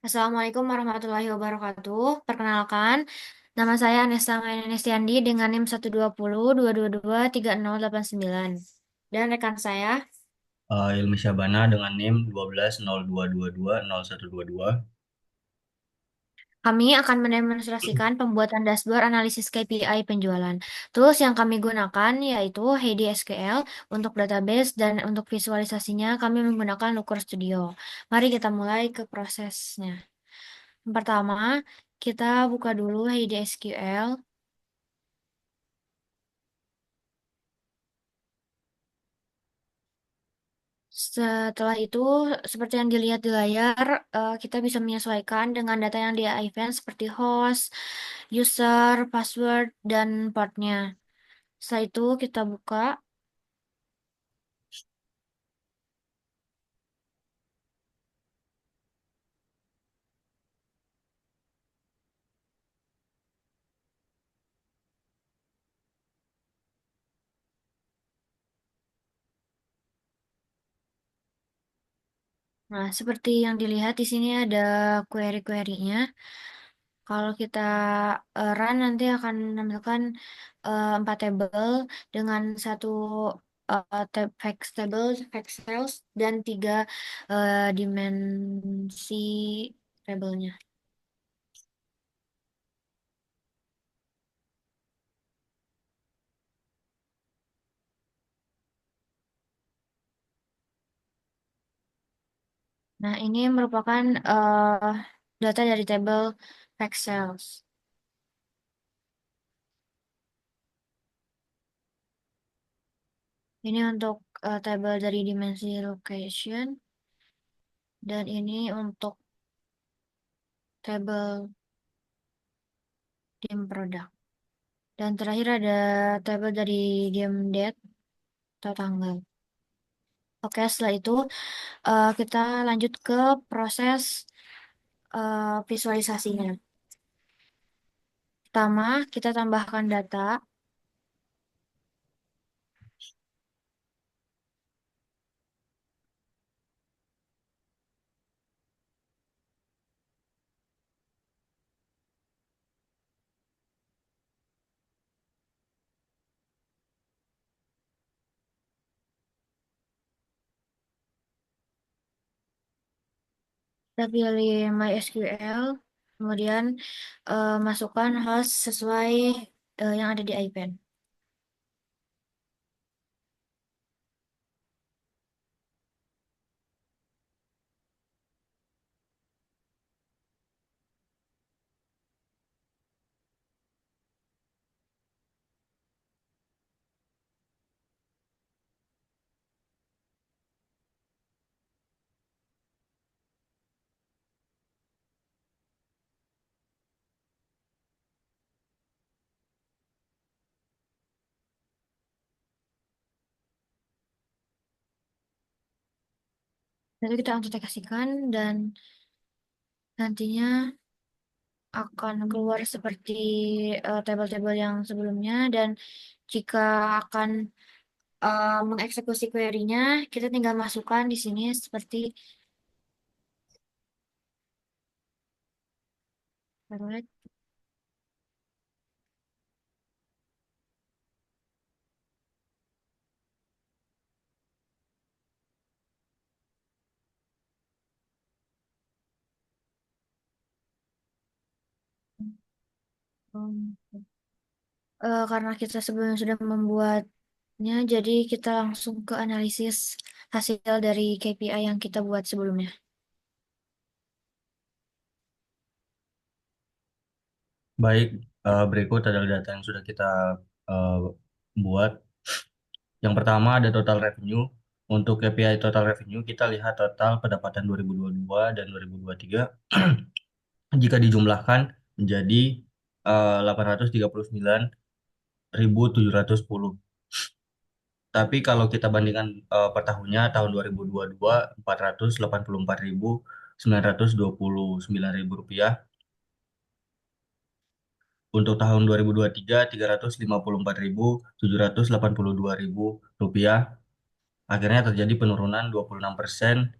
Assalamualaikum warahmatullahi wabarakatuh. Perkenalkan, nama saya Anesta Estiandi dengan NIM 120 222 30899. Dan rekan saya, Ilmi Syabana dengan NIM 12 0222 0122. kami akan mendemonstrasikan pembuatan dashboard analisis KPI penjualan. Tools yang kami gunakan yaitu Heidi SQL untuk database dan untuk visualisasinya kami menggunakan Looker Studio. Mari kita mulai ke prosesnya. Yang pertama, kita buka dulu Heidi SQL. Setelah itu, seperti yang dilihat di layar, kita bisa menyesuaikan dengan data yang dia event seperti host, user, password, dan portnya. Setelah itu kita buka. Nah, seperti yang dilihat di sini ada query-querynya. Kalau kita run nanti akan menampilkan 4 table dengan satu tab fact table, fact cells, dan 3 dimensi tabelnya. Nah, ini merupakan data dari tabel fact cells. Ini untuk tabel dari dimensi location, dan ini untuk tabel dim product. Dan terakhir ada tabel dari dim date atau tanggal. Oke, setelah itu kita lanjut ke proses visualisasinya. Pertama, kita tambahkan data. Kita pilih MySQL, kemudian masukkan host sesuai yang ada di IPAN. Nanti kita autentikasikan dan nantinya akan keluar seperti tabel-tabel yang sebelumnya, dan jika akan mengeksekusi query-nya, kita tinggal masukkan di sini seperti karena kita sebelumnya sudah membuatnya, jadi kita langsung ke analisis hasil dari KPI yang kita buat sebelumnya. Baik, berikut adalah data yang sudah kita eh, buat. Yang pertama ada total revenue. Untuk KPI total revenue, kita lihat total pendapatan 2022 dan 2023 jika dijumlahkan menjadi 839.710. Tapi kalau kita bandingkan per tahunnya, tahun 2022 484.929 rupiah. Untuk tahun 2023, 354.782 rupiah. Akhirnya terjadi penurunan 26%,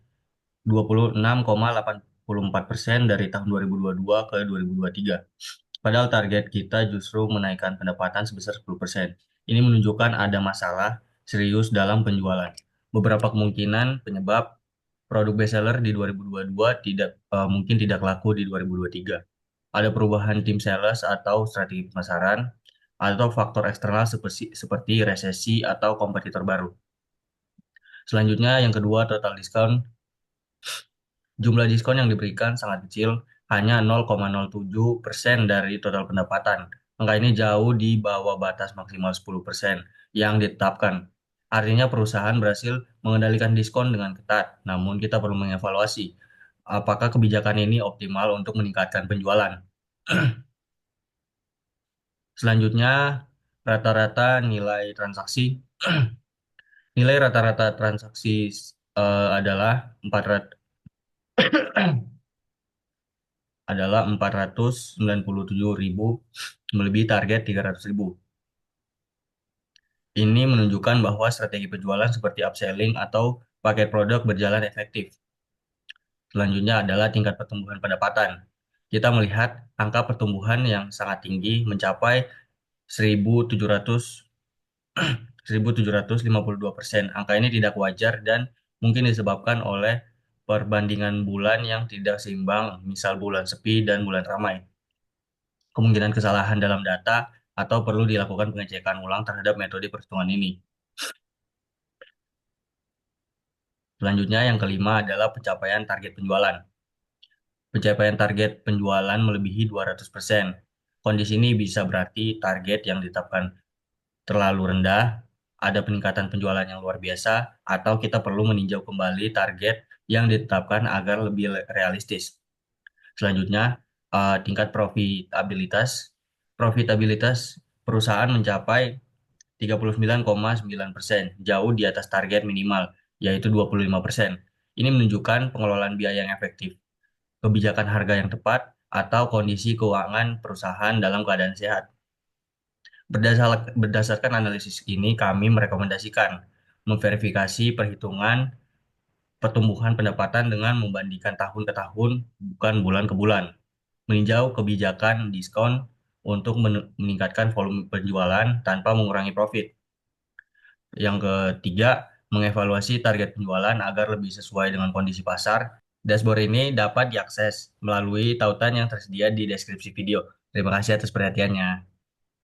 26,8%. 44% dari tahun 2022 ke 2023. Padahal target kita justru menaikkan pendapatan sebesar 10%. Ini menunjukkan ada masalah serius dalam penjualan. Beberapa kemungkinan penyebab produk bestseller di 2022 mungkin tidak laku di 2023. Ada perubahan tim sales atau strategi pemasaran, atau faktor eksternal seperti resesi atau kompetitor baru. Selanjutnya, yang kedua, total diskon. Jumlah diskon yang diberikan sangat kecil, hanya 0,07% dari total pendapatan. Angka ini jauh di bawah batas maksimal 10% yang ditetapkan. Artinya perusahaan berhasil mengendalikan diskon dengan ketat, namun kita perlu mengevaluasi apakah kebijakan ini optimal untuk meningkatkan penjualan. Selanjutnya, rata-rata nilai transaksi. Nilai rata-rata transaksi adalah 400 adalah 497.000, melebihi target 300.000. Ini menunjukkan bahwa strategi penjualan seperti upselling atau paket produk berjalan efektif. Selanjutnya adalah tingkat pertumbuhan pendapatan. Kita melihat angka pertumbuhan yang sangat tinggi mencapai 1.700 1.752%. Angka ini tidak wajar dan mungkin disebabkan oleh perbandingan bulan yang tidak seimbang, misal bulan sepi dan bulan ramai. Kemungkinan kesalahan dalam data atau perlu dilakukan pengecekan ulang terhadap metode perhitungan ini. Selanjutnya, yang kelima adalah pencapaian target penjualan. Pencapaian target penjualan melebihi 200%. Kondisi ini bisa berarti target yang ditetapkan terlalu rendah, ada peningkatan penjualan yang luar biasa, atau kita perlu meninjau kembali target yang ditetapkan agar lebih realistis. Selanjutnya, tingkat profitabilitas. Profitabilitas perusahaan mencapai 39,9%, jauh di atas target minimal, yaitu 25%. Ini menunjukkan pengelolaan biaya yang efektif, kebijakan harga yang tepat, atau kondisi keuangan perusahaan dalam keadaan sehat. Berdasarkan analisis ini, kami merekomendasikan memverifikasi perhitungan pertumbuhan pendapatan dengan membandingkan tahun ke tahun, bukan bulan ke bulan. Meninjau kebijakan diskon untuk meningkatkan volume penjualan tanpa mengurangi profit. Yang ketiga, mengevaluasi target penjualan agar lebih sesuai dengan kondisi pasar. Dashboard ini dapat diakses melalui tautan yang tersedia di deskripsi video. Terima kasih atas perhatiannya.